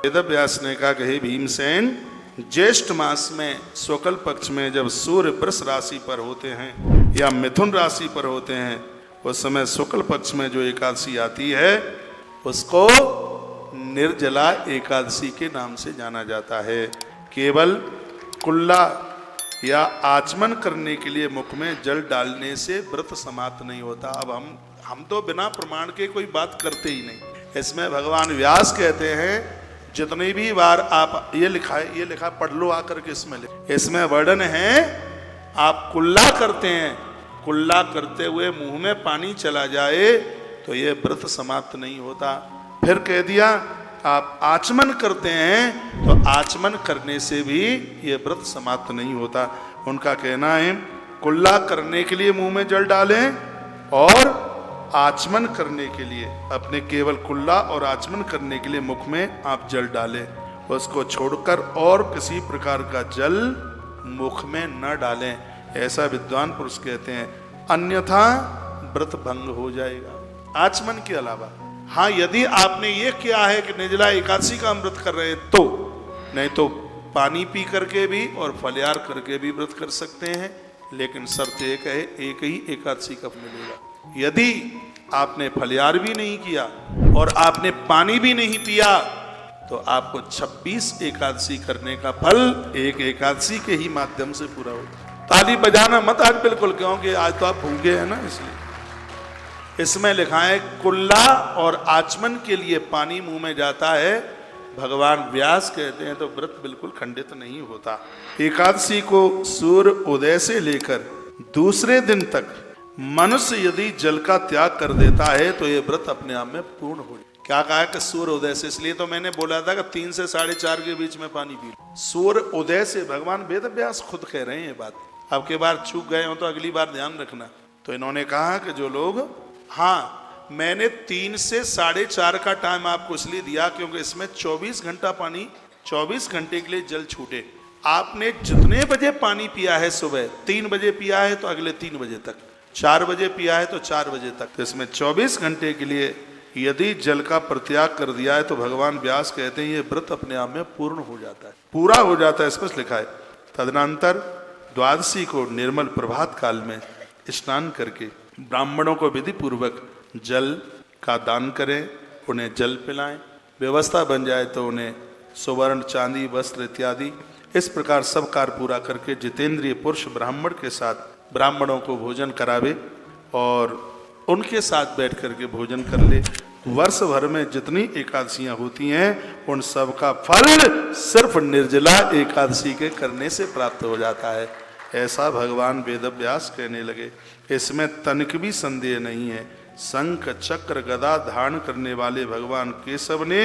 वेदव्यास ने कहा कि हे भीमसेन, ज्येष्ठ मास में शुक्ल पक्ष में जब सूर्य वृष राशि पर होते हैं या मिथुन राशि पर होते हैं, उस समय शुक्ल पक्ष में जो एकादशी आती है उसको निर्जला एकादशी के नाम से जाना जाता है। केवल कुल्ला या आचमन करने के लिए मुख में जल डालने से व्रत समाप्त नहीं होता। अब हम तो बिना प्रमाण के कोई बात करते ही नहीं। इसमें भगवान व्यास कहते हैं जितनी भी बार आप ये लिखा पढ़ लो आकर के, इसमें वर्णन है आप कुल्ला करते हैं, कुल्ला करते हुए मुंह में पानी चला जाए तो ये व्रत समाप्त नहीं होता। फिर कह दिया आप आचमन करते हैं तो आचमन करने से भी ये व्रत समाप्त नहीं होता। उनका कहना है कुल्ला करने के लिए मुंह में जल डालें और आचमन करने के लिए अपने केवल कुल्ला और आचमन करने के लिए मुख में आप जल डालें, उसको छोड़कर और किसी प्रकार का जल मुख में न डालें, ऐसा विद्वान पुरुष कहते हैं, अन्यथा व्रत भंग हो जाएगा आचमन के अलावा। हाँ, यदि आपने ये किया है कि निर्जला एकादशी का व्रत कर रहे हैं तो, नहीं तो पानी पी करके भी और फलहार करके भी व्रत कर सकते हैं, लेकिन शर्त एक है, एक ही एकादशी का मिलेगा। यदि आपने फलहार भी नहीं किया और आपने पानी भी नहीं पिया तो आपको 26 एकादशी करने का फल एक एकादशी के ही माध्यम से पूरा होगा। ताली बजाना मत आज बिल्कुल, क्योंकि आज तो आप भूखे हैं ना, इसलिए। इसमें लिखा है कुल्ला और आचमन के लिए पानी मुंह में जाता है, भगवान व्यास कहते हैं तो व्रत बिल्कुल खंडित नहीं होता। एकादशी को सूर्य उदय से लेकर दूसरे दिन तक मनुष्य यदि जल का त्याग कर देता है तो ये व्रत अपने आप में पूर्ण हो जाए। क्या कहा कि सूर्य उदय से, इसलिए तो मैंने बोला था कि 3 से 4:30 के बीच में पानी पी लो। सूर्य उदय से, भगवान वेदव्यास खुद कह रहे हैं ये बात। अब के बार चूक गए हो तो अगली बार ध्यान रखना। तो इन्होंने कहा कि जो लोग, हाँ मैंने 3 से 4:30 का टाइम आपको इसलिए दिया क्योंकि इसमें 24 घंटा पानी, 24 घंटे के लिए जल छूटे। आपने जितने बजे पानी पिया है, सुबह 3 बजे पिया है तो अगले 3 बजे तक, 4 बजे पिया है तो 4 बजे तक, तो इसमें 24 घंटे के लिए यदि जल का परित्याग कर दिया है तो भगवान व्यास कहते हैं ये व्रत अपने आप में पूर्ण हो जाता है, पूरा हो जाता है, स्पष्ट लिखा है। तदनंतर द्वादशी को निर्मल प्रभात काल में स्नान करके ब्राह्मणों को विधि पूर्वक जल का दान करें, उन्हें जल पिलाएं, व्यवस्था बन जाए तो उन्हें सुवर्ण, चांदी, वस्त्र इत्यादि, इस प्रकार सब कार्य पूरा करके जितेंद्रिय पुरुष ब्राह्मण के साथ ब्राह्मणों को भोजन करावे और उनके साथ बैठ करके भोजन कर ले। वर्ष भर में जितनी एकादशियां होती हैं उन सब का फल सिर्फ निर्जला एकादशी के करने से प्राप्त हो जाता है, ऐसा भगवान वेदव्यास कहने लगे। इसमें तनिक भी संदेह नहीं है। शंख, चक्र, गदा धारण करने वाले भगवान केशव ने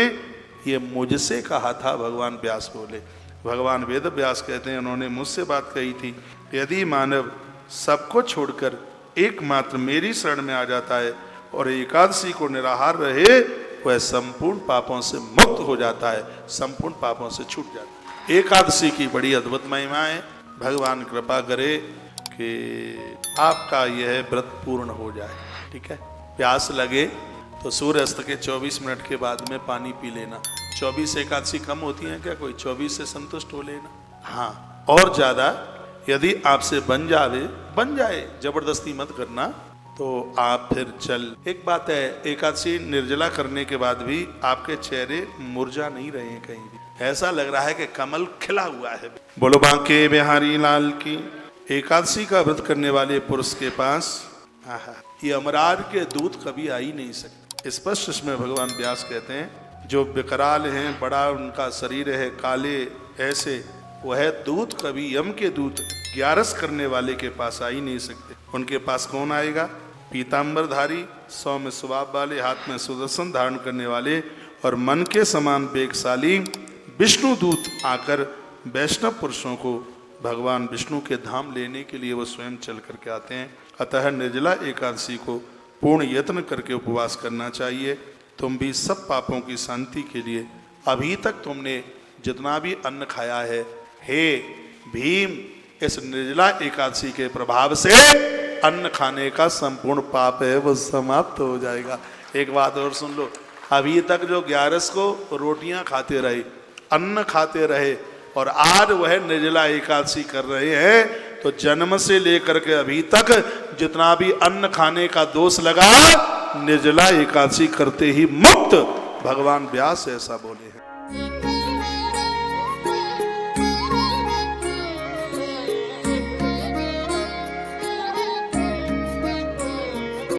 ये मुझसे कहा था, भगवान व्यास बोले। भगवान वेदव्यास कहते हैं उन्होंने मुझसे बात कही थी, यदि मानव सबको छोड़कर एकमात्र मेरी शरण में आ जाता है और एकादशी को निराहार रहे, वह संपूर्ण पापों से मुक्त हो जाता है, संपूर्ण पापों से छूट जाता है। एकादशी की बड़ी अद्भुत महिमा है। भगवान कृपा करे कि आपका यह व्रत पूर्ण हो जाए। ठीक है, प्यास लगे तो सूर्यास्त के 24 मिनट के बाद में पानी पी लेना। 24 एकादशी कम होती है क्या? कोई 24 से संतुष्ट हो लेना। हाँ, और ज्यादा यदि आपसे बन जाए, जबरदस्ती मत करना, तो आप फिर चल। एक बात है, एकादशी निर्जला करने के बाद भी आपके चेहरे मुरझा नहीं रहे हैं, कहीं भी ऐसा लग रहा है कि कमल खिला हुआ है। बोलो बांके बिहारी लाल की। एकादशी का व्रत करने वाले पुरुष के पास ये अमरार के दूत कभी आ ही नहीं सकते। स्पष्ट इसमें भगवान व्यास कहते हैं जो विकराल हैं, बड़ा उनका शरीर है, काले ऐसे, वह दूत कभी, यम के दूत ग्यारस करने वाले के पास आ ही नहीं सकते। उनके पास कौन आएगा? पीताम्बरधारी, सौम्य स्वभाव वाले, हाथ में सुदर्शन धारण करने वाले और मन के समान वेगशाली विष्णु दूत आकर वैष्णव पुरुषों को भगवान विष्णु के धाम लेने के लिए वो स्वयं चल करके आते हैं। अतः निर्जला एकादशी को पूर्ण यत्न करके उपवास करना चाहिए। तुम भी सब पापों की शांति के लिए अभी तक तुमने जितना भी अन्न खाया है, हे भीम, इस निर्जला एकादशी के प्रभाव से अन्न खाने का संपूर्ण पाप है वो समाप्त हो जाएगा। एक बात और सुन लो, अभी तक जो 11 को रोटियां खाते रहे, अन्न खाते रहे, और आज वह निर्जला एकादशी कर रहे हैं, तो जन्म से लेकर के अभी तक जितना भी अन्न खाने का दोष लगा, निर्जला एकादशी करते ही मुक्त। भगवान व्यास ऐसा बोले हैं।